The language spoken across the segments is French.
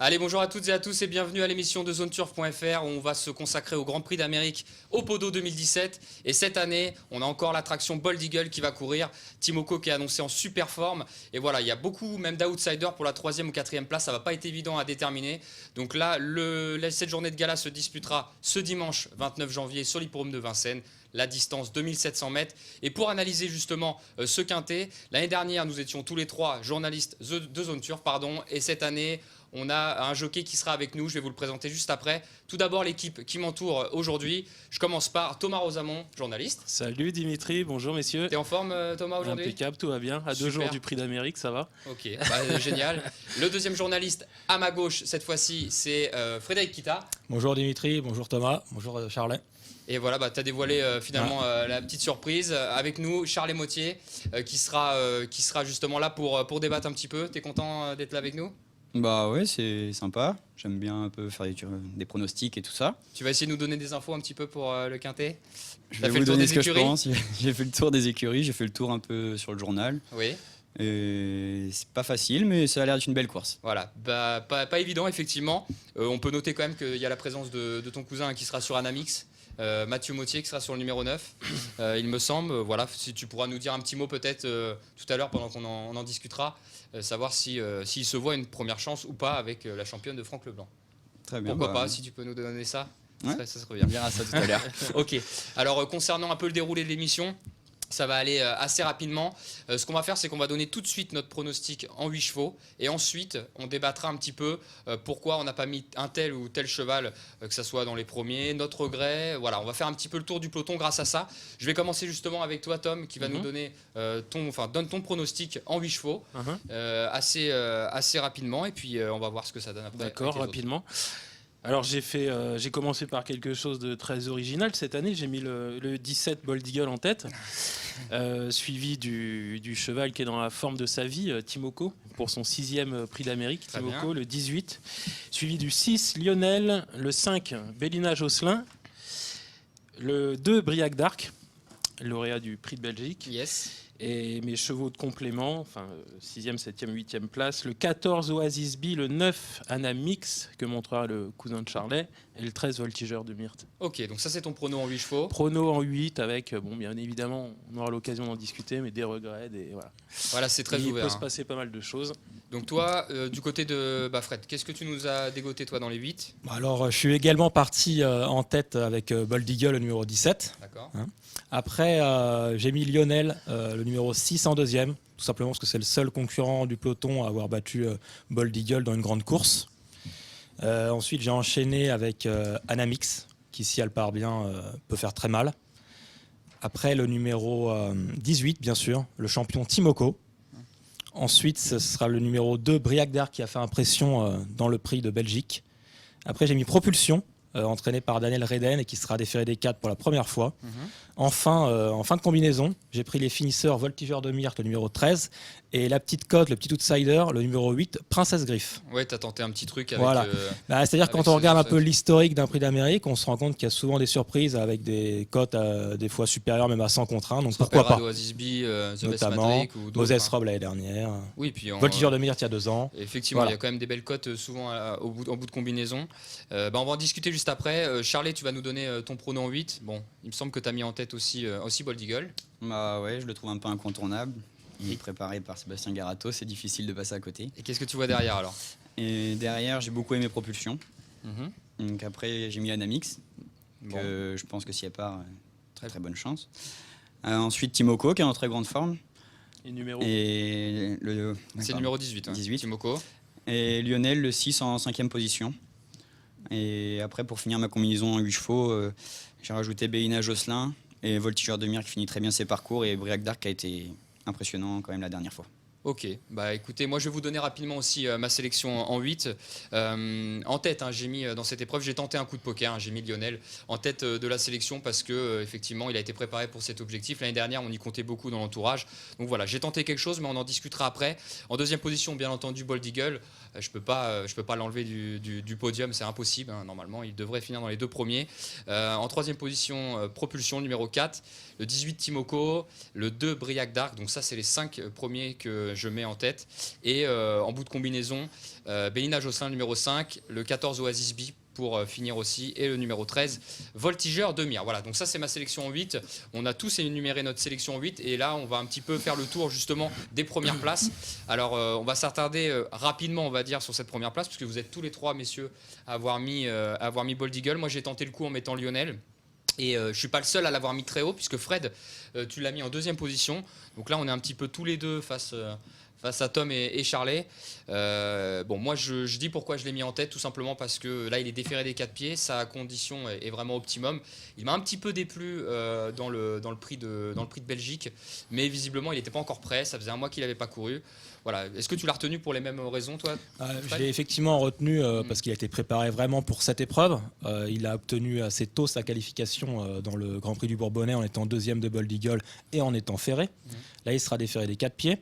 Allez, bonjour à toutes et à tous et bienvenue à l'émission de ZoneTurf.fr où on va se consacrer au Grand Prix d'Amérique au Podo 2017. Et cette année, on a encore l'attraction Bold Eagle qui va courir. Timoko qui est annoncé en super forme. Et voilà, il y a beaucoup même d'outsiders pour la 3e ou 4e place. Ça va pas être évident à déterminer. Donc là, cette journée de gala se disputera ce dimanche 29 janvier sur l'hippodrome de Vincennes. La distance 2700 mètres. Et pour analyser justement ce quintet, l'année dernière, nous étions tous les trois journalistes de Zone Turf, et cette année, on a un jockey qui sera avec nous. Je vais vous le présenter juste après. Tout d'abord, l'équipe qui m'entoure aujourd'hui. Je commence par Thomas Rosamond, journaliste. Salut Dimitri, bonjour messieurs. T'es en forme Thomas aujourd'hui? Impeccable, tout va bien. À 2 jours du Prix d'Amérique, ça va? Ok, génial. Le deuxième journaliste à ma gauche, cette fois-ci, c'est Frédéric Kita. Bonjour Dimitri, bonjour Thomas, bonjour Charlet. Et voilà, tu as dévoilé finalement la petite surprise. Avec nous, Charles Motier, qui sera justement là pour débattre un petit peu. T'es content d'être là avec nous? Bah ouais, c'est sympa. J'aime bien un peu faire des pronostics et tout ça. Tu vas essayer de nous donner des infos un petit peu pour le quintet? Je vais vous donner ce que je pense. J'ai fait le tour des écuries, j'ai fait le tour un peu sur le journal. Oui. Et c'est pas facile, mais ça a l'air d'être une belle course. Voilà, pas évident effectivement. On peut noter quand même qu'il y a la présence de ton cousin qui sera sur Anamix. Mathieu Motier qui sera sur le numéro 9, il me semble. Voilà, si tu pourras nous dire un petit mot peut-être tout à l'heure pendant qu'on en discutera, savoir s'il se voit une première chance ou pas avec la championne de Franck Leblanc. Très bien. Pourquoi pas, si tu peux nous donner ça, ouais. ça serait bien. On verra ça tout à l'heure. Ok, alors concernant un peu le déroulé de l'émission, ça va aller assez rapidement. Ce qu'on va faire, c'est qu'on va donner tout de suite notre pronostic en 8 chevaux. Et ensuite, on débattra un petit peu pourquoi on n'a pas mis un tel ou tel cheval, que ce soit dans les premiers, notre regret. Voilà, on va faire un petit peu le tour du peloton grâce à ça. Je vais commencer justement avec toi, Tom, qui va nous donner donne ton pronostic en 8 chevaux assez rapidement. Et puis, on va voir ce que ça donne après. D'accord, rapidement. Alors j'ai commencé par quelque chose de très original. Cette année, j'ai mis le 17 Bold Eagle en tête, suivi du cheval qui est dans la forme de sa vie, Timoko, pour son 6e Prix d'Amérique. Timoko, le 18, suivi du 6 Lionel, le 5 Bélina Josselin, le 2 Briac d'Arc, lauréat du Prix de Belgique. Yes. Et mes chevaux de complément, enfin 6e, 7e, 8e place, le 14 Oasis B, le 9 Anamix, que montrera le cousin de Charlet, et le 13 Voltigeur de Myrthe. Ok, donc ça c'est ton prono en 8 chevaux. Prono en 8 avec, bien évidemment, on aura l'occasion d'en discuter, mais des regrets, voilà. Voilà, c'est très ouvert. Il peut se passer pas mal de choses. Donc toi, du côté de Fred, qu'est-ce que tu nous as dégoté toi dans les 8? Alors je suis également parti en tête avec Bold Eagle, le numéro 17. D'accord. Après, j'ai mis Lionel, le numéro 6 en 2e, tout simplement parce que c'est le seul concurrent du peloton à avoir battu Bold Eagle dans une grande course. Ensuite, j'ai enchaîné avec Anamix, qui, si elle part bien, peut faire très mal. Après, le numéro 18, bien sûr, le champion Timoko. Ensuite, ce sera le numéro 2, Briac d'Arc, qui a fait impression dans le prix de Belgique. Après, j'ai mis Propulsion, entraîné par Daniel Reden et qui sera déféré des 4 pour la première fois. Enfin, en fin de combinaison, j'ai pris les finisseurs Voltigeur de Myrthe, le numéro 13, et la petite cote, le petit outsider, le numéro 8, Princesse Griffe. Ouais, t'as tenté un petit truc avec... Voilà. C'est-à-dire quand on regarde un peu l'historique d'un prix d'Amérique, on se rend compte qu'il y a souvent des surprises avec des cotes des fois supérieures même à 100 contre 1, donc pourquoi pas. Oasis B, notamment Moses Rob l'année dernière, Voltigeur de Myrthe il y a 2 ans. Effectivement, il y a quand même des belles cotes souvent en bout de combinaison. On va en discuter juste après. Charlet, tu vas nous donner ton prono en 8. Bon, il me semble que tu as mis en tête aussi Bold Eagle. Bah ouais, je le trouve un peu incontournable. Il est préparé par Sébastien Garato, c'est difficile de passer à côté. Et qu'est-ce que tu vois derrière alors? Et derrière, j'ai beaucoup aimé Propulsion. Donc après, j'ai mis Anamix, que je pense que si elle part, très très bonne chance. Ensuite, Timoko, qui est en très grande forme. Et numéro C'est le numéro 18, 18. Timoko. Et Lionel, le 6 en 5e position. Et après, pour finir ma combinaison en 8 chevaux, j'ai rajouté Bélina Josselin et Voltigeur de Myrthe qui finit très bien ses parcours, et Briac d'Arc qui a été impressionnant quand même la dernière fois. Ok, écoutez, moi je vais vous donner rapidement aussi ma sélection en 8. En tête, j'ai mis dans cette épreuve, j'ai tenté un coup de poker, j'ai mis Lionel en tête de la sélection parce que effectivement il a été préparé pour cet objectif. L'année dernière, on y comptait beaucoup dans l'entourage. Donc voilà, j'ai tenté quelque chose, mais on en discutera après. En deuxième position, bien entendu, Bold Eagle. Je peux pas l'enlever du podium, c'est impossible. Normalement, il devrait finir dans les 2 premiers. En troisième position, Propulsion, numéro 4. Le 18, Timoko. Le 2, Briac d'Arc. Donc ça, c'est les 5 premiers que je mets en tête. Et en bout de combinaison, Bélina Josselin, numéro 5, le 14 Oasis B pour finir aussi, et le numéro 13, Voltigeur de Mire. Voilà, donc ça c'est ma sélection en 8. On a tous énuméré notre sélection en 8, et là on va un petit peu faire le tour justement des premières places. Alors on va s'attarder rapidement, on va dire, sur cette première place, puisque vous êtes tous les trois, messieurs, à avoir mis Bold Eagle. Moi j'ai tenté le coup en mettant Lionel. Et je ne suis pas le seul à l'avoir mis très haut, puisque Fred, tu l'as mis en 2e position. Donc là, on est un petit peu tous les deux face à Tom et Charlet. Bon, moi, je dis pourquoi je l'ai mis en tête, tout simplement parce que là, il est déféré des 4 pieds. Sa condition est vraiment optimum. Il m'a un petit peu déplu dans le prix de Belgique, mais visiblement, il n'était pas encore prêt. Ça faisait un mois qu'il n'avait pas couru. Voilà. Est-ce que tu l'as retenu pour les mêmes raisons, toi, Je l'ai effectivement retenu parce qu'il a été préparé vraiment pour cette épreuve. Il a obtenu assez tôt sa qualification dans le Grand Prix du Bourbonnais en étant 2e de Bold Eagle et en étant ferré. Là, il sera déféré des 4 pieds.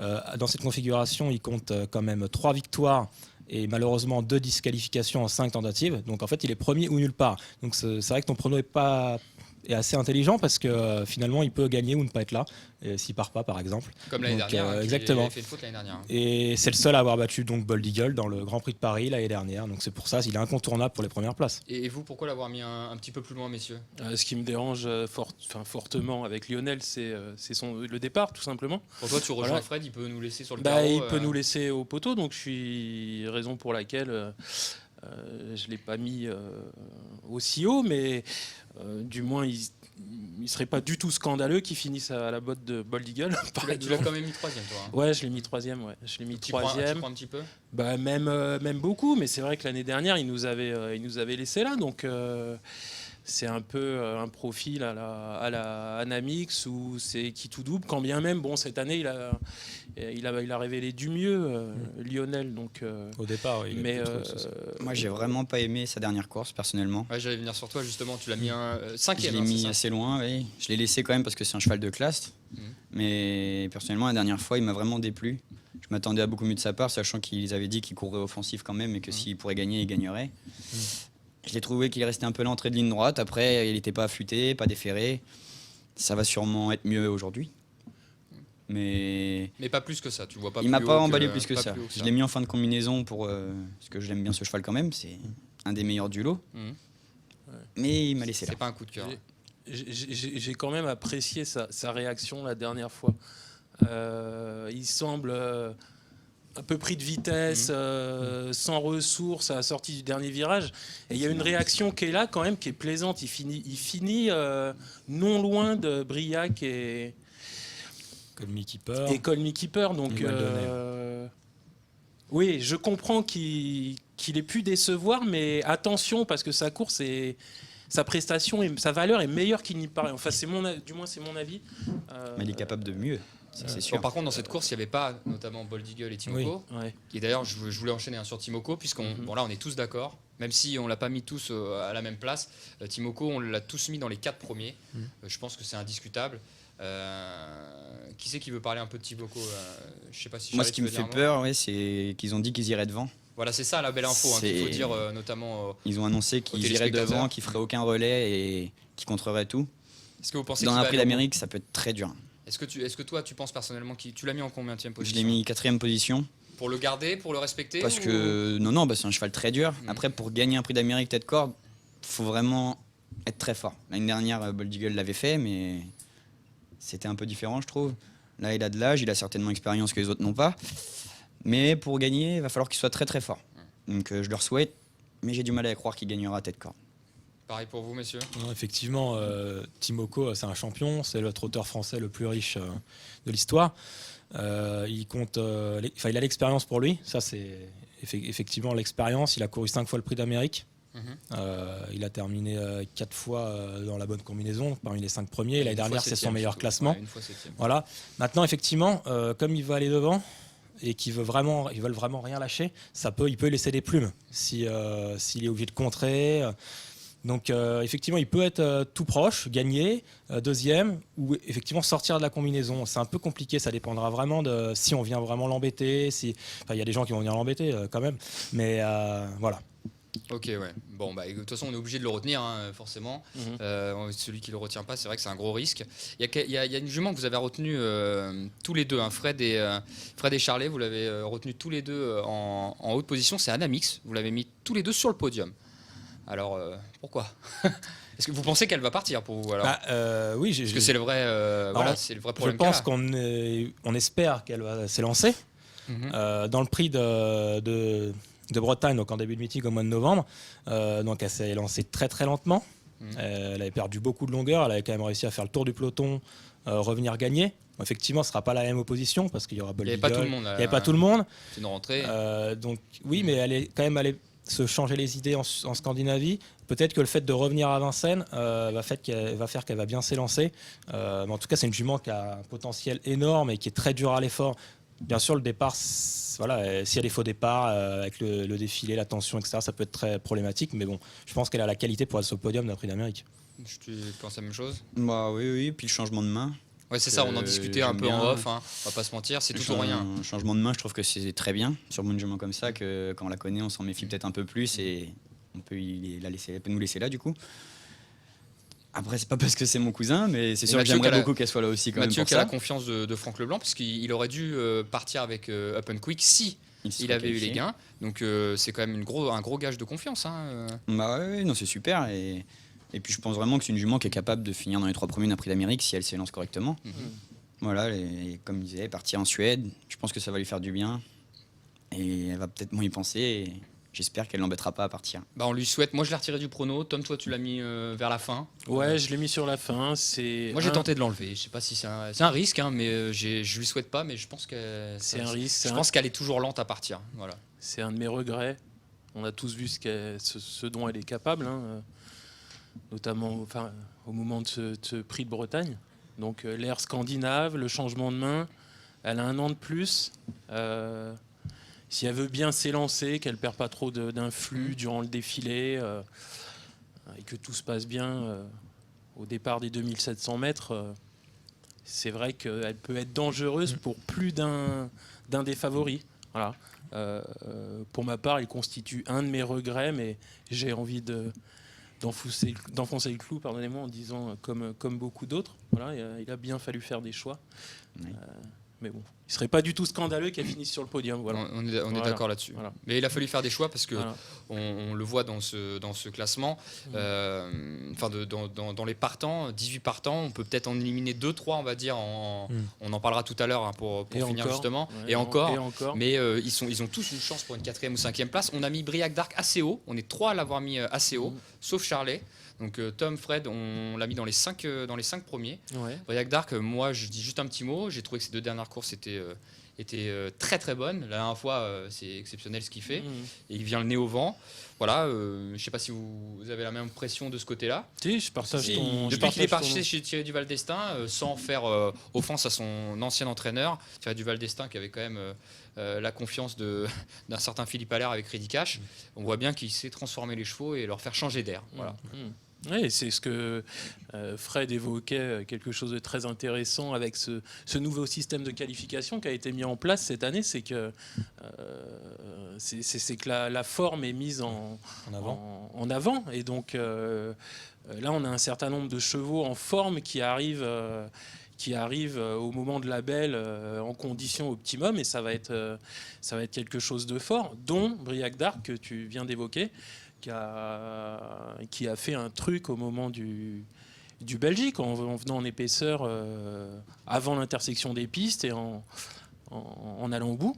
Dans cette configuration, il compte quand même 3 victoires et malheureusement 2 disqualifications en 5 tentatives. Donc en fait, il est premier ou nulle part. Donc c'est vrai que ton prono est assez intelligent parce que finalement, il peut gagner ou ne pas être là s'il part pas, par exemple. Comme l'année dernière, exactement. il a fait une faute l'année dernière. Et c'est le seul à avoir battu donc Bold Eagle dans le Grand Prix de Paris l'année dernière. Donc c'est pour ça qu'il est incontournable pour les premières places. Et vous, pourquoi l'avoir mis un petit peu plus loin, messieurs? Ce qui me dérange fortement avec Lionel, c'est le départ, tout simplement. Pour toi, tu rejoins Voilà. Fred, il peut nous laisser sur le carreau. Il peut nous laisser au poteau, donc je suis raison pour laquelle je ne l'ai pas mis aussi haut, mais du moins il ne serait pas du tout scandaleux qu'il finisse à la botte de Bold Eagle. Tu l'as quand même mis 3e, toi. Hein. Ouais, je l'ai mis 3e. Ouais. Je l'ai mis Tu 3e. prends un petit peu. Même beaucoup, mais c'est vrai que l'année dernière, il nous avait laissé là, donc c'est un peu un profil à la Anamix où c'est qui tout double. Quand bien même, bon, cette année, il a révélé du mieux, Lionel. Donc Au départ, oui. mais Moi, j'ai vraiment pas aimé sa dernière course, personnellement. Ouais, j'allais venir sur toi, justement. Tu l'as mis un Je 5e. l'ai mis assez loin, oui. Je l'ai laissé quand même parce que c'est un cheval de classe. Mais personnellement, la dernière fois, il m'a vraiment déplu. Je m'attendais à beaucoup mieux de sa part, sachant qu'ils avaient dit qu'il courait offensif quand même et que s'il pourrait gagner, il gagnerait. Je l'ai trouvé qu'il restait un peu l'entrée de ligne droite. Après, il n'était pas affûté, pas déféré. Ça va sûrement être mieux aujourd'hui. Mais pas plus que ça. Tu vois pas. il m'a plus pas haut emballé plus que pas ça. plus haut que Je l'ai mis en fin de combinaison parce que j'aime bien ce cheval quand même. C'est un des meilleurs du lot. Mhm. Mais il m'a laissé là. C'est pas un coup de cœur. j'ai quand même apprécié sa réaction la dernière fois. Il semble un peu pris de vitesse, sans ressources à la sortie du dernier virage. Et il y a une réaction qui est là quand même, qui est plaisante. Il finit non loin de Briac et Colmy Keeper. Colmy Keeper. Donc oui, je comprends qu'il ait pu décevoir, mais attention parce que sa course et sa prestation et sa valeur est meilleure qu'il n'y paraît. Enfin, du moins c'est mon avis. Mais il est capable de mieux. Ça, c'est Bon, sûr. par contre, dans cette course, il n'y avait pas notamment Bold Eagle et Timoko. Oui. Ouais. Et d'ailleurs, je voulais enchaîner sur Timoko, puisqu'on bon, là, on est tous d'accord. Même si on ne l'a pas mis tous à la même place, Timoko, on l'a tous mis dans les 4 premiers. Je pense que c'est indiscutable. Qui c'est qui veut parler un peu de Timoko? Je sais pas si Moi, Charlie, ce qui tu me veux fait dire un mot. peur, c'est qu'ils ont dit qu'ils iraient devant. Voilà, c'est ça la belle info qu'il faut C'est- dire, notamment. Ils ont annoncé qu'ils iraient téléspectateurs. devant, qu'ils feraient aucun relais et qu'ils contreraient tout. Est-ce que vous pensez Dans qu'il un va prix aller au bout? d'Amérique, ça peut être très dur. Est-ce que toi, tu penses personnellement tu l'as mis en combienième Je position? l'ai mis 4e position Pour le garder, pour le respecter? parce ou- que non, c'est un cheval très dur. Après, pour gagner un prix d'Amérique tête corde, faut vraiment être très fort. L'année dernière, Bold Eagle l'avait fait, mais c'était un peu différent, je trouve. Là, il a de l'âge, il a certainement l'expérience que les autres n'ont pas. Mais pour gagner, il va falloir qu'il soit très très fort. Donc je leur souhaite, mais j'ai du mal à croire qu'il gagnera tête corde. Pareil pour vous, messieurs. Non, effectivement, Timoko, c'est un champion, c'est le trotteur français le plus riche de l'histoire. Il a l'expérience pour lui, ça c'est effectivement l'expérience. Il a couru 5 fois le prix d'Amérique. Il a terminé 4 fois dans la bonne combinaison, parmi les 5 premiers. L'année dernière, c'est son meilleur classement. Une fois 7e. Voilà. Maintenant, effectivement, comme il veut aller devant et qu'ils veulent vraiment rien lâcher, il peut laisser des plumes s'il est obligé de contrer. Donc effectivement, il peut être tout proche, gagner, deuxième, ou effectivement sortir de la combinaison. C'est un peu compliqué, ça dépendra vraiment de si on vient vraiment l'embêter. Il y a des gens qui vont venir l'embêter quand même, mais voilà. Ok, ouais. Bon, bah, de toute façon, on est obligé de le retenir, hein, forcément. Celui qui le retient pas, c'est vrai que c'est un gros risque. Il y a une jument que vous avez retenue tous les deux, hein, Fred et Charlet. Vous l'avez retenu tous les deux en haute position. C'est Anamix. Vous l'avez mis tous les deux sur le podium. Alors, pourquoi? Est-ce que vous pensez qu'elle va partir pour vous alors? Oui, Parce que c'est le vrai, voilà, c'est le vrai je problème. pense qu'on espère qu'elle va s'élancer. Dans le prix de Bretagne, donc en début de meeting au mois de novembre. Donc elle s'est lancée très très lentement. Elle avait perdu beaucoup de longueur. Elle avait quand même réussi à faire le tour du peloton, revenir gagner. Bon, effectivement, ce ne sera pas la même opposition parce qu'il y aura Bold Eagle. Il n'y avait pas tout le monde. Il n'y avait pas tout le monde. C'est une rentrée. Donc oui, mais elle est quand même allée se changer les idées en Scandinavie. Peut-être que le fait de revenir à Vincennes va faire qu'elle va bien s'élancer. Mais en tout cas, c'est une jument qui a un potentiel énorme et qui est très dure à l'effort. Bien sûr, le départ, voilà, s'il y a des faux départs avec le défilé, la tension, etc., ça peut être très problématique. Mais bon, je pense qu'elle a la qualité pour être sur le podium d'un prix d'Amérique. Tu penses la même chose? Bah oui, puis le changement de main. Ouais, c'est ça, on en discutait un peu bien. en off, hein. On va pas se mentir, c'est tout ou rien. Un changement de main, je trouve que c'est très bien sur une jument comme ça, que quand on la connaît, on s'en méfie peut-être un peu plus et on peut elle peut nous laisser là du coup. Après, c'est pas parce que c'est mon cousin, mais c'est sûr que j'aimerais beaucoup qu'elle soit là aussi quand Mathieu même. Mathieu qui a la confiance de Franck Leblanc, parce qu'il aurait dû partir avec Up and Quick si il avait eu les gains. Donc c'est quand même un gros gage de confiance. Hein. Bah ouais, non, c'est super. Et puis je pense vraiment que c'est une jument qui est capable de finir dans les 3 premiers d'un prix d'Amérique si elle s'élance correctement. Voilà, et comme il disait, partir en Suède, je pense que ça va lui faire du bien. Et elle va peut-être moins y penser. Et j'espère qu'elle l'embêtera pas à partir. Bah on lui souhaite. Moi je l'ai retiré du prono. Tom, toi tu l'as mis vers la fin. Ouais, je l'ai mis sur la fin. Moi j'ai tenté de l'enlever. Je sais pas si c'est un risque, hein, mais je lui souhaite pas. Mais je pense que c'est un risque. Je pense qu'elle est toujours lente à partir. Voilà. C'est un de mes regrets. On a tous vu ce dont elle est capable, hein, notamment au moment de ce prix de Bretagne. Donc l'air scandinave, le changement de main, elle a un an de plus. Si elle veut bien s'élancer, qu'elle ne perd pas trop d'influx durant le défilé et que tout se passe bien au départ des 2700 mètres, c'est vrai qu'elle peut être dangereuse pour plus d'un des favoris. Voilà. Pour ma part, elle constitue un de mes regrets, mais j'ai envie d'enfoncer le clou, pardonnez-moi, en disant comme beaucoup d'autres. Voilà, il a bien fallu faire des choix. Oui. Mais bon, il serait pas du tout scandaleux qu'elle finisse sur le podium. Voilà. On est d'accord là-dessus. Voilà. Mais il a fallu faire des choix parce que on le voit dans ce classement. Dans les partants, 18 partants, on peut peut-être en éliminer 2-3, on va dire. On en parlera tout à l'heure hein, pour finir encore, justement. Ouais, et encore. Mais ils ont tous une chance pour une 4e ou 5e place. On a mis Briac d'Arc assez haut. On est 3 à l'avoir mis assez haut, sauf Charlet. Donc Tom, Fred, on l'a mis dans les 5 premiers. Ouais. Briac d'Arc, moi je dis juste un petit mot. J'ai trouvé que ces 2 dernières courses étaient très très bonnes. La dernière fois, c'est exceptionnel ce qu'il fait. Et il vient le nez au vent. Voilà, je ne sais pas si vous avez la même impression de ce côté-là. Si, je partage ton. Depuis qu'il est parti chez Thierry Duval d'Estaing, sans faire offense à son ancien entraîneur, Thierry Duval d'Estaing qui avait quand même la confiance d'un certain Philippe Allaire avec Reddy Cash, on voit bien qu'il sait transformer les chevaux et leur faire changer d'air. Voilà. Oui, c'est ce que Fred évoquait, quelque chose de très intéressant avec ce nouveau système de qualification qui a été mis en place cette année, c'est que la forme est mise en avant. Et donc là, on a un certain nombre de chevaux en forme qui arrivent au moment de la belle en condition optimum, et ça va être quelque chose de fort, dont Briac d'Arc que tu viens d'évoquer, qui a fait un truc au moment du Belgique, en venant en épaisseur avant l'intersection des pistes et en allant au bout.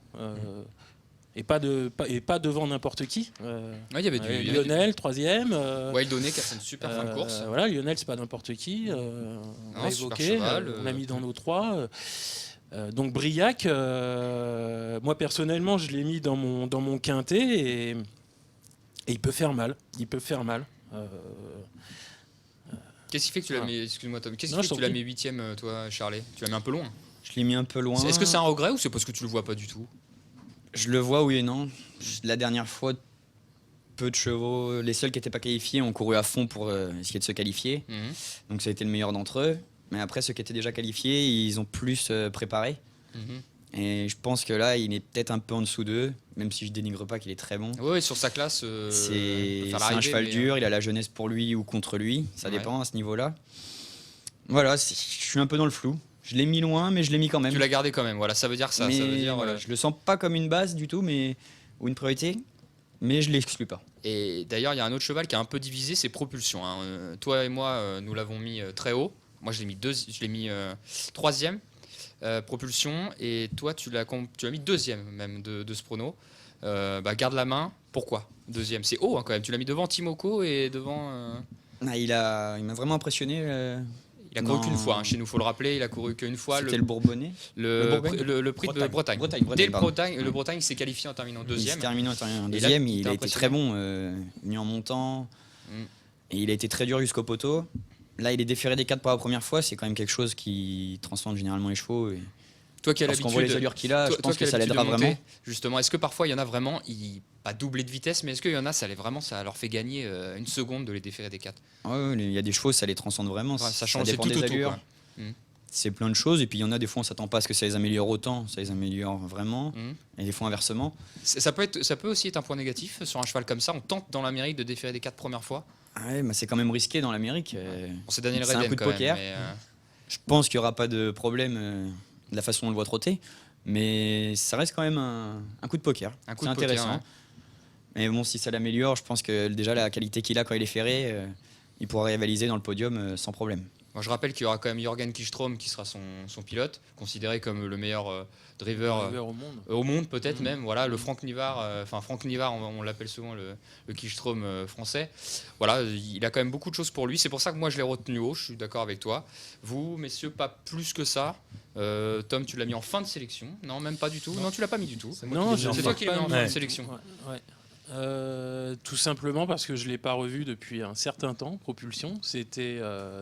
Et pas devant n'importe qui. Il y avait Lionel, 3e. Wildonné qui a fait une super fin de course. Voilà, Lionel, c'est pas n'importe qui. On l'a évoqué, on l'a mis dans nos 3. Donc Briac, moi personnellement, je l'ai mis dans mon quintet et il peut faire mal. Qu'est-ce qui fait que tu l'as mis, excuse-moi Tom, qu'est-ce qui fait que tu l'as mis 8e, toi, Charlet? Tu l'as mis un peu loin. Je l'ai mis un peu loin. Est-ce que c'est un regret ou c'est parce que tu le vois pas du tout? Je le vois, oui et non. La dernière fois, peu de chevaux, les seuls qui n'étaient pas qualifiés ont couru à fond pour essayer de se qualifier. Donc ça a été le meilleur d'entre eux. Mais après, ceux qui étaient déjà qualifiés, ils ont plus préparé. Et je pense que là, il est peut-être un peu en dessous d'eux, même si je dénigre pas qu'il est très bon. Oui, sur sa classe, il peut C'est faire un l'arrivée, cheval mais, dur, il a la jeunesse pour lui ou contre lui, ça Ouais. dépend à ce niveau-là. Voilà, je suis un peu dans le flou. Je l'ai mis loin, mais je l'ai mis quand même. Tu l'as gardé quand même, voilà, ça veut dire ça. Mais Ça veut dire, voilà, je le sens pas comme une base du tout, ou une priorité, mais je l'exclus pas. Et d'ailleurs, il y a un autre cheval qui est un peu divisé, c'est Propulsion, hein. Toi et moi, nous l'avons mis très haut. Moi, je l'ai mis troisième, Propulsion, et toi, tu l'as mis deuxième même de ce prono. Garde la main. Pourquoi deuxième? C'est haut, hein, quand même. Tu l'as mis devant Timoko et devant. Ah, il m'a vraiment impressionné. Il a couru Non. qu'une fois, hein, chez nous, faut le rappeler. Il a couru qu'une fois. C'était le Bourbonnais. Le Bourgogne prix de Bretagne. Bretagne, Dès le pardon. Bretagne, le Bretagne s'est qualifié en terminant Il deuxième. s'est terminé en Et deuxième, là, il t'es a été très bon, venu en montant. Mm. Et il a été très dur jusqu'au poteau. Là, il est déféré des 4 pour la première fois, c'est quand même quelque chose qui transcende généralement les chevaux. Et Toi qui as lorsqu'on voit les allures qu'il a, je pense que ça l'aidera vraiment. Justement, est-ce que parfois il y en a vraiment, pas doublé de vitesse, mais est-ce qu'il y en a, ça leur fait gagner une seconde de les déférer des 4? Ouais, il y a des chevaux, ça les transcende vraiment. Ça change, c'est dépend tout des au tout, allures. quoi. C'est plein de choses. Et puis il y en a des fois, on s'attend pas à ce que ça les améliore autant. Ça les améliore vraiment. Et des fois, inversement. Ça peut aussi être un point négatif sur un cheval comme ça. On tente dans l'Amérique de déférer des 4 premières fois. Ah ouais, c'est quand même risqué dans l'Amérique. Bon, c'est Daniel C'est un Redden coup de quand même, poker. mais, Je pense qu'il n'y aura pas de problème de la façon dont on le voit trotter. Mais ça reste quand même un coup de poker. Un coup C'est de poker, intéressant. ouais. Mais bon, si ça l'améliore, je pense que déjà la qualité qu'il a quand il est ferré, il pourra rivaliser dans le podium sans problème. Moi, je rappelle qu'il y aura quand même Jürgen Kichtrom qui sera son pilote, considéré comme le meilleur driver au monde. au monde peut-être même. Voilà, le Franck Nivard, Franck Nivard, on l'appelle souvent le Kichtrom français. Voilà, il a quand même beaucoup de choses pour lui. C'est pour ça que moi je l'ai retenu haut. Je suis d'accord avec toi. Vous, messieurs, pas plus que ça. Tom, tu l'as mis en fin de sélection? Non, même pas du tout. Non, tu l'as pas mis du tout. Non, C'est toi qui l'as mis en fin Ouais. de sélection. Ouais. Tout simplement parce que je ne l'ai pas revu depuis un certain temps. Propulsion, c'était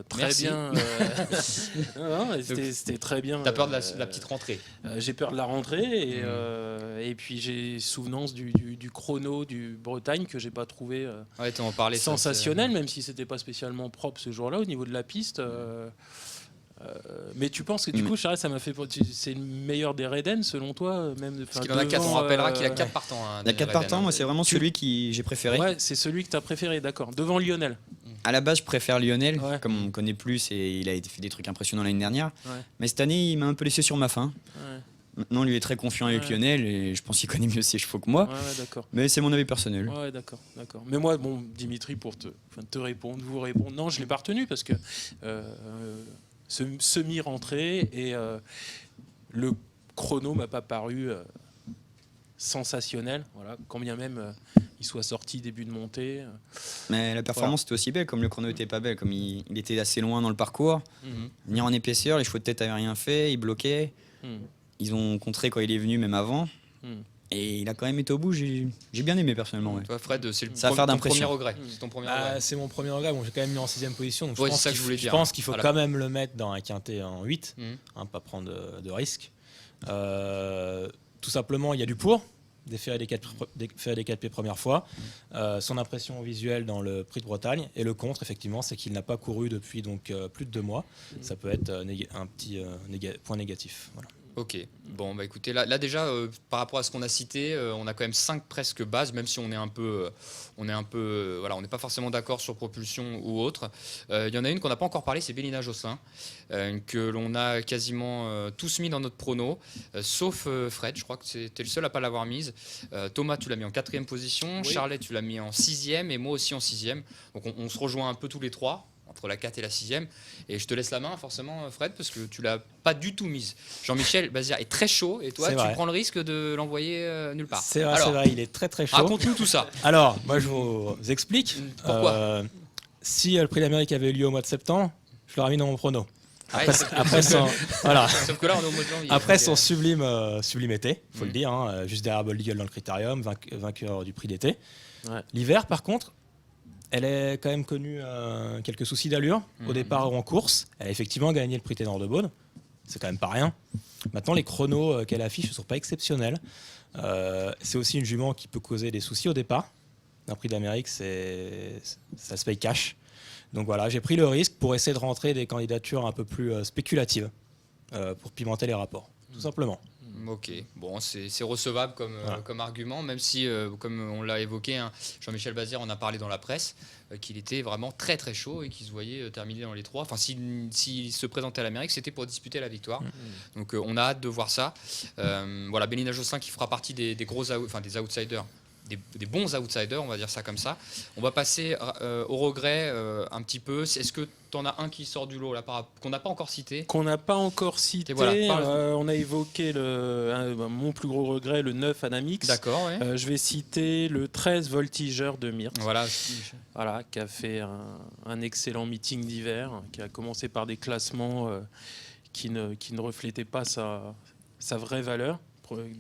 très Merci. bien. C'était très bien. T'as peur de la petite rentrée? J'ai peur de la rentrée et puis j'ai souvenance du chrono du Bretagne que j'ai pas trouvé Ouais, t'en parlais. ça, sensationnel, même si c'était pas spécialement propre ce jour-là au niveau de la piste. Mais tu penses que du coup, Charles, ça m'a fait. C'est le meilleur des Redden selon toi, même. Parce qu'il en a 4. On rappellera qu'il a 4 partants. Hein, Il y a 4 Daniel partants, Redden, moi c'est vraiment Tu- celui que j'ai préféré. Ouais, c'est celui que tu as préféré, d'accord. Devant Lionel. À la base, je préfère Lionel, Ouais. comme on me connaît plus et il a fait des trucs impressionnants l'année dernière. Ouais. Mais cette année, il m'a un peu laissé sur ma faim. Ouais, Maintenant, lui est très confiant avec Ouais. Lionel et je pense qu'il connaît mieux ses chevaux que moi. ouais, d'accord. Mais c'est mon avis personnel. Ouais, d'accord. Mais moi, bon, Dimitri, pour te répondre, vous répondre, non, je l'ai pas retenu parce que semi-rentrée et le chrono m'a pas paru sensationnel. Voilà, quand bien même il soit sorti début de montée. Mais la performance était aussi belle, comme le chrono était pas belle, comme il était assez loin dans le parcours. Mhm. Venir en épaisseur, les chevaux de tête avaient rien fait, ils bloquaient. Ils ont contré quand il est venu, même avant. Et il a quand même été au bout, j'ai bien aimé personnellement. Ouais. Toi, Fred, c'est Ça va faire ton d'impression. premier regret. C'est ton premier regret. C'est mon premier regret. Bon, j'ai quand même mis en 6ème position. Donc Ouais, je pense c'est ça que qu'il je voulais faut- dire. je pense qu'il faut Voilà. quand même le mettre dans un quintet en 8, Mhm. pas prendre de risques. Tout simplement, il y a du pour, déférer des 4P première fois, son impression visuelle dans le Prix de Bretagne, et le contre, effectivement, c'est qu'il n'a pas couru depuis donc, plus de 2 mois. Ça peut être un petit point négatif. Voilà. Ok, bon bah écoutez, là déjà par rapport à ce qu'on a cité, on a quand même 5 presque bases, même si on est un peu, voilà, on n'est pas forcément d'accord sur propulsion ou autre. Il y en a une qu'on n'a pas encore parlé, c'est Bélina Josselin, que l'on a quasiment tous mis dans notre prono, sauf Fred, je crois que c'était le seul à pas l'avoir mise. Thomas, tu l'as mis en 4e position, Oui. Charlet, tu l'as mis en 6e et moi aussi en 6e. Donc on se rejoint un peu tous les trois, entre la 4 et la 6e. Et je te laisse la main, forcément, Fred, parce que tu l'as pas du tout mise. Jean-Michel Bazir est très chaud, et toi, C'est tu vrai. prends le risque de l'envoyer nulle part. C'est vrai, Alors, c'est vrai, il est très très chaud. raconte-nous tout ça. Alors, moi je vous explique. Pourquoi Si le Prix d'Amérique avait eu lieu au mois de septembre, je l'aurais mis dans mon prono. Ouais, Après son, voilà. sauf que là, on est au mois de janvier. Après donc, son sublime été, il faut le Mhm. dire, juste derrière Bold Eagle dans le Critérium, vainqueur du prix d'été. Ouais. L'hiver, par contre, elle est quand même connue quelques soucis d'allure au Mhm. départ ou en course. Elle a effectivement gagné le prix Ténor de Beaune, c'est quand même pas rien. Maintenant, les chronos qu'elle affiche ne sont pas exceptionnels. C'est aussi une jument qui peut causer des soucis au départ. Un prix d'Amérique, ça se paye cash. Donc voilà, j'ai pris le risque pour essayer de rentrer des candidatures un peu plus spéculatives pour pimenter les rapports, tout simplement. Ok, bon, c'est recevable comme argument, même si, comme on l'a évoqué, hein, Jean-Michel Bazir en a parlé dans la presse, qu'il était vraiment très très chaud et qu'il se voyait terminer dans les 3. Enfin, s'il se présentait à l'Amérique, c'était pour disputer la victoire. Donc on a hâte de voir ça. Voilà, Bélina Josselin qui fera partie des des outsiders. Des bons outsiders, on va dire ça comme ça. On va passer au regret un petit peu. Est-ce que tu en as un qui sort du lot là, qu'on n'a pas encore cité? Qu'on n'a pas encore cité. Et voilà, on a évoqué mon plus gros regret, le 9 Anamix. D'accord, ouais. Je vais citer le 13 Voltigeur de Myrthe. Voilà. Voilà, qui a fait un excellent meeting d'hiver, qui a commencé par des classements qui ne reflétaient pas sa vraie valeur,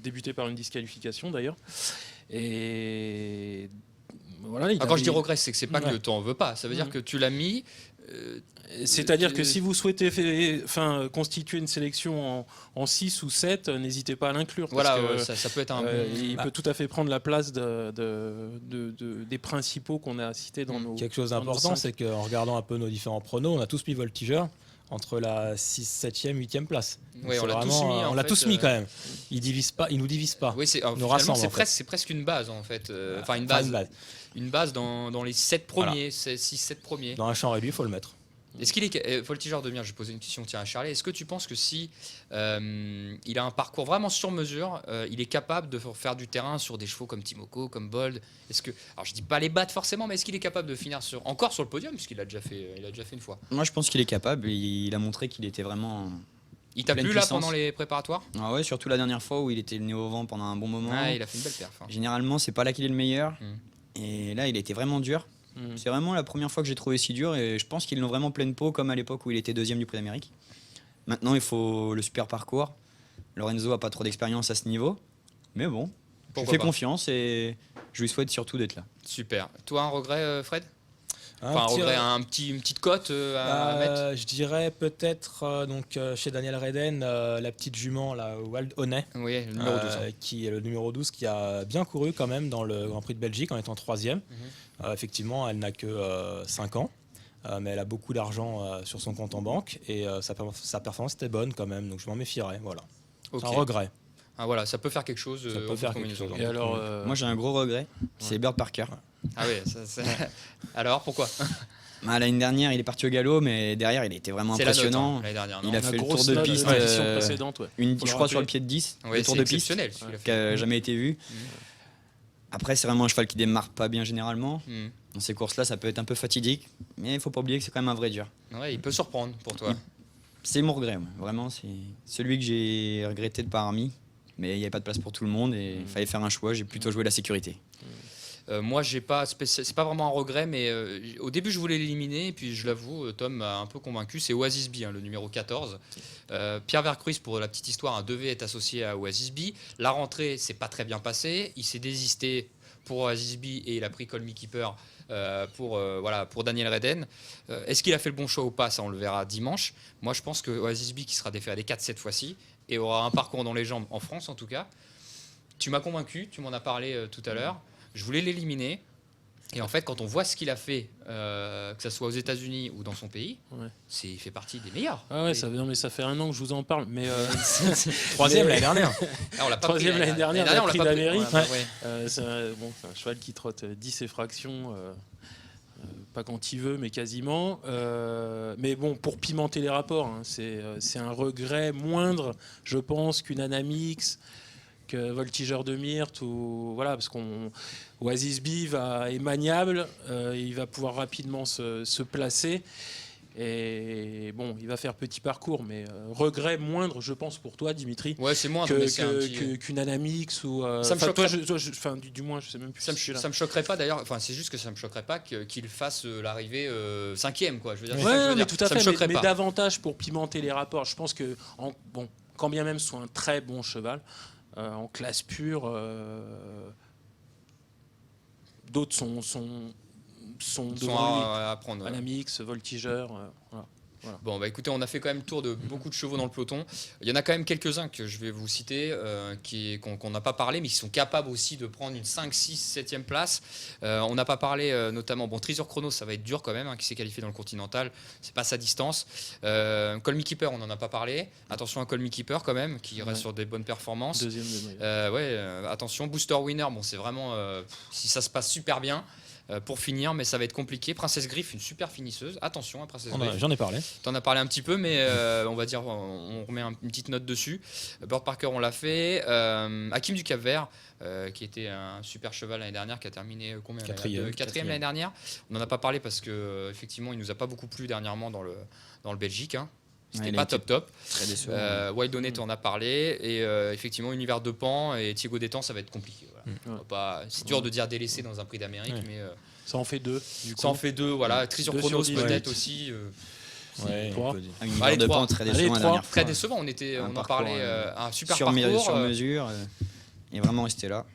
débuté par une disqualification d'ailleurs. Et voilà. Quand je dis regret, c'est que c'est pas que tu en veux pas. Ça veut dire que tu l'as mis. C'est-à-dire que si vous souhaitez constituer une sélection en 6 ou 7, n'hésitez pas à l'inclure. Voilà, parce que, ça peut être un il peut tout à fait prendre la place des principaux qu'on a cités dans nos. Quelque chose d'important, c'est qu'en regardant un peu nos différents pronos, on a tous mis Voltigeur entre la 6, 7e, 8e place. Oui, on l'a tous mis. On l'a tous mis quand même. Ils nous divisent pas. Oui, c'est presque une base en fait. Enfin, une base dans les 7 premiers, 6-7 premiers. Dans un champ réduit, il faut le mettre. Est-ce qu'il est Voltigeur de Myrthe, je vais poser une question à Charlie. Est-ce que tu penses que si il a un parcours vraiment sur mesure, il est capable de faire du terrain sur des chevaux comme Timoko, comme Bold? Alors je dis pas les battre forcément, mais est-ce qu'il est capable de finir encore sur le podium, puisqu'il l'a déjà fait, une fois? Moi, je pense qu'il est capable. Il a montré qu'il était vraiment. Il t'a plu là pendant les préparatoires? Ah ouais, surtout la dernière fois où il était le nez au vent pendant un bon moment. Ouais, il a fait une belle perf. Hein. Généralement, c'est pas là qu'il est le meilleur. Et là, il était vraiment dur. C'est vraiment la première fois que j'ai trouvé si dur et je pense qu'ils l'ont vraiment pleine peau comme à l'époque où il était 2e du Prix d'Amérique. Maintenant, il faut le super parcours. Lorenzo a pas trop d'expérience à ce niveau, mais bon, je lui fais confiance et je lui souhaite surtout d'être là. Super. Toi, un regret, Fred? Une petite cote à mettre? Je dirais peut-être chez Daniel Reden, la petite jument, la Wild Honey, oui, le numéro 12, qui est le numéro 12, qui a bien couru quand même dans le Grand Prix de Belgique en étant 3e. Effectivement, elle n'a que 5 ans, mais elle a beaucoup d'argent sur son compte en banque et sa performance était bonne quand même, donc je m'en méfierais. Voilà. Okay. C'est un regret. Ah, voilà, ça peut faire quelque chose. Ça peut faire quelque chose. Et alors, moi, j'ai un gros regret, c'est Bird Parker. Ah oui, alors pourquoi? L'année dernière, il est parti au galop, mais derrière, il était vraiment impressionnant. L'année dernière, il a fait le tour de piste, je crois, sur le pied de 10, le tour de piste, qui n'a jamais été vu. Après, c'est vraiment un cheval qui démarre pas bien généralement. Dans ces courses-là, ça peut être un peu fatidique, mais il ne faut pas oublier que c'est quand même un vrai dur. Ouais, il peut surprendre pour toi. C'est mon regret, vraiment. C'est celui que j'ai regretté de pas avoir mis, mais il n'y avait pas de place pour tout le monde et il fallait faire un choix. J'ai plutôt joué la sécurité. Moi, c'est pas vraiment un regret, mais au début, je voulais l'éliminer, et puis je l'avoue, Tom m'a un peu convaincu. C'est Oasis B, le numéro 14. Pierre Vercruis, pour la petite histoire, devait être associé à Oasis B. La rentrée, c'est pas très bien passé. Il s'est désisté pour Oasis B et il a pris Call Me Keeper pour Daniel Reden. Est-ce qu'il a fait le bon choix ou pas? Ça, on le verra dimanche. Moi, je pense que Oasis B qui sera défait à des 4 cette fois-ci et aura un parcours dans les jambes en France, en tout cas. Tu m'as convaincu, tu m'en as parlé tout à l'heure. Je voulais l'éliminer. Et en fait, quand on voit ce qu'il a fait, que ce soit aux États-Unis ou dans son pays, il fait partie des meilleurs. Ah ouais, ça fait 1 an que je vous en parle. Mais 3e l'année dernière. Ah, on l'a pas 3e l'année dernière, Prix d'Amérique. C'est un cheval qui trotte 10 effractions, pas quand il veut, mais quasiment. Mais bon, pour pimenter les rapports, c'est un regret moindre, je pense, qu'une Anamix, que Voltigeur de Myrthe, parce qu'on Oasis B est maniable, il va pouvoir rapidement se placer et bon, il va faire petit parcours, mais regret moindre, je pense, pour toi, Dimitri. Ouais, c'est moins qu'une Anamix ou. Ça me choquerait. Du moins, je sais même plus. Ça me choquerait pas d'ailleurs. Enfin, c'est juste que ça me choquerait pas qu'il fasse l'arrivée 5e, quoi. Je veux dire. Mais tout à fait. Mais davantage pour pimenter les rapports. Je pense que quand bien même ce soit un très bon cheval. En classe pure, d'autres sont devant lui. À prendre. Anamix, Voltigeur. Voilà. Voilà. Bon, bah écoutez, on a fait quand même le tour de beaucoup de chevaux dans le peloton. Il y en a quand même quelques-uns que je vais vous citer, qu'on n'a pas parlé, mais qui sont capables aussi de prendre une 5, 6, 7e place. On n'a pas parlé notamment, bon, Treasure Chrono, ça va être dur quand même, qui s'est qualifié dans le Continental, c'est pas sa distance. Call Me Keeper, on n'en a pas parlé. Attention à Call Me Keeper quand même, qui reste sur des bonnes performances. Deuxième de Attention, Booster Winner, bon, c'est vraiment, si ça se passe super bien. Pour finir, mais ça va être compliqué. Princesse Griff, une super finisseuse. Attention, Princesse Griff. J'en ai parlé. T'en as parlé un petit peu, mais on va dire, on remet une petite note dessus. Bird Parker, on l'a fait. Hakim du Cap-Vert, qui était un super cheval l'année dernière, qui a terminé combien Quatrième l'année dernière. On n'en a pas parlé parce que effectivement, il nous a pas beaucoup plu dernièrement dans le Belgique. C'était pas top. Très décevant. Wild Donate, on en a parlé. Et effectivement, Univers de Pan et Thiago Détang, ça va être compliqué. Voilà. C'est dur de dire délaissé dans un prix d'Amérique, mais ça en fait 2. Ça en fait 2, voilà. Treasure Chronos peut-être aussi. Univers de Pan, très décevant la dernière fois. Très décevant, on en parlait. Un super sur parcours. Sur mesure. Et vraiment resté là.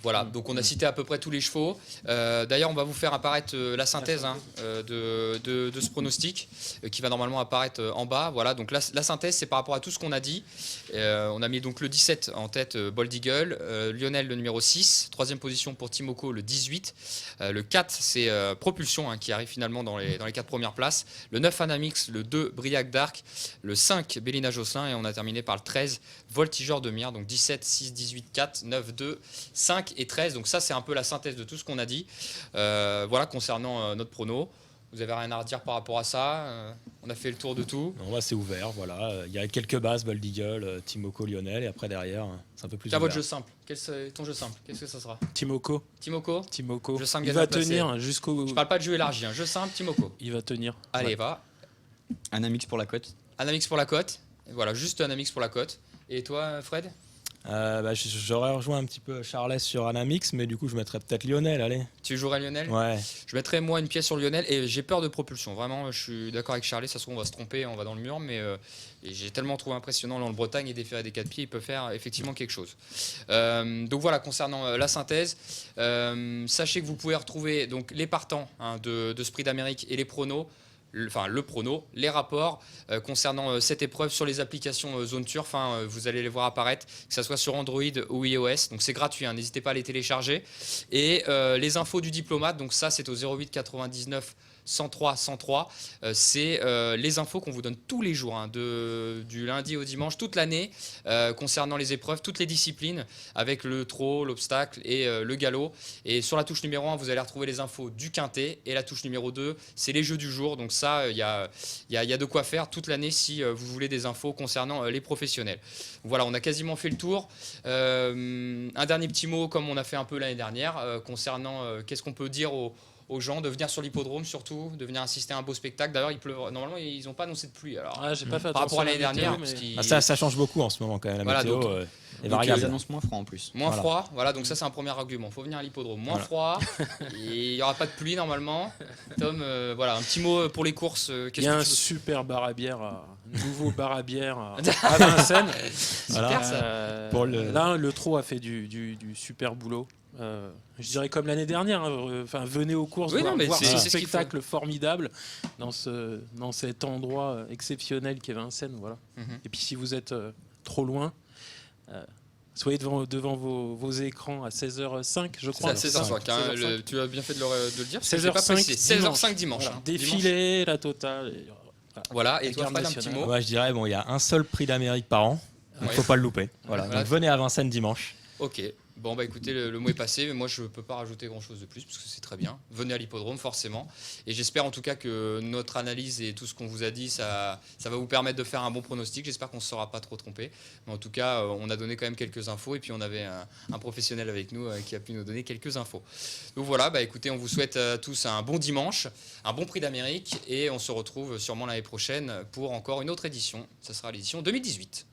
Voilà, donc on a cité à peu près tous les chevaux. D'ailleurs, on va vous faire apparaître la synthèse de ce pronostic qui va normalement apparaître en bas. Voilà, donc la synthèse, c'est par rapport à tout ce qu'on a dit. On a mis donc le 17 en tête, Bold Eagle, Lionel le numéro 6, 3e position pour Timoko le 18, le 4 c'est Propulsion qui arrive finalement dans les 4 premières places, le 9 Anamix, le 2 Briac Dark, le 5 Bélina Josselin et on a terminé par le 13 Voltigeur de Mire, donc 17, 6, 18, 4, 9, 2, 5 et 13. Donc ça, c'est un peu la synthèse de tout ce qu'on a dit. Voilà, concernant notre prono. Vous avez rien à redire par rapport à ça on a fait le tour de tout. Non, c'est ouvert, voilà. Il y a quelques bases, Bold Eagle, Timoko, Lionel, et après derrière, c'est un peu plus ouvert. Votre jeu simple. Quel est ton jeu simple? Qu'est-ce que ça sera? Timoko. Jeu simple, il va tenir jusqu'au... Je parle pas de jeu élargi, jeu simple, Timoko. Il va tenir. Allez, va. Anamix pour la cote. Anamix pour la cote. Voilà, juste Anamix pour la cote. Et toi, Fred? J'aurais rejoint un petit peu Charles sur Anamix, mais du coup je mettrais peut-être Lionel, allez. Tu jouerais Lionel? Ouais. Je mettrais moi une pièce sur Lionel et j'ai peur de Propulsion. Vraiment, je suis d'accord avec Charles, ça se trouve on va se tromper, on va dans le mur, mais j'ai tellement trouvé impressionnant dans le Bretagne et déféré des 4 pieds, il peut faire effectivement quelque chose. Donc voilà, concernant la synthèse, sachez que vous pouvez retrouver donc, les partants de ce prix d'Amérique et les pronos. Le prono, les rapports concernant cette épreuve sur les applications Zone Turf. Vous allez les voir apparaître, que ce soit sur Android ou iOS. Donc c'est gratuit, n'hésitez pas à les télécharger. Et les infos du diplomate, donc ça c'est au 08 99 103 103. C'est les infos qu'on vous donne tous les jours, du lundi au dimanche, toute l'année, concernant les épreuves, toutes les disciplines, avec le trot, l'obstacle et le galop. Et sur la touche numéro 1, vous allez retrouver les infos du quintet. Et la touche numéro 2, c'est les jeux du jour. Donc ça, il y a de quoi faire toute l'année si vous voulez des infos concernant les professionnels. Voilà, on a quasiment fait le tour. Un dernier petit mot, comme on a fait un peu l'année dernière, concernant qu'est-ce qu'on peut dire aux gens de venir sur l'hippodrome, surtout de venir assister à un beau spectacle. D'ailleurs, il pleut. Normalement, ils n'ont pas annoncé de pluie. Alors, j'ai pas fait par rapport à l'année dernière, mais... ça change beaucoup en ce moment quand même. La météo est variable. Ils annoncent moins froid en plus. Moins froid, voilà. Donc ça, c'est un premier argument. Il faut venir à l'hippodrome. Moins froid. Et il n'y aura pas de pluie normalement. Tom, voilà, un petit mot pour les courses. Il y a un super bar à bière, nouveau bar à bière à Vincennes. Super ça. Là, le trot a fait du super boulot. Je dirais comme l'année dernière, venez aux courses, voir ce spectacle formidable dans cet endroit exceptionnel qu'est Vincennes. Voilà. Et puis si vous êtes trop loin, soyez devant vos écrans à 16h05, je crois. C'est 16h05, tu as bien fait de le dire. 16h05 dimanche. Voilà. Défilé, la totale. Voilà, et toi, Fred, un petit mot. Je dirais, il y a un seul prix d'Amérique par an, il ne faut pas le louper. Voilà. Donc venez à Vincennes dimanche. Ok. Bon, bah écoutez, le mot est passé, mais moi je ne peux pas rajouter grand chose de plus parce que c'est très bien. Venez à l'hippodrome, forcément. Et j'espère en tout cas que notre analyse et tout ce qu'on vous a dit, ça va vous permettre de faire un bon pronostic. J'espère qu'on ne se sera pas trop trompé. Mais en tout cas, on a donné quand même quelques infos et puis on avait un professionnel avec nous qui a pu nous donner quelques infos. Donc voilà, bah écoutez, on vous souhaite tous un bon dimanche, un bon prix d'Amérique et on se retrouve sûrement l'année prochaine pour encore une autre édition. Ça sera l'édition 2018.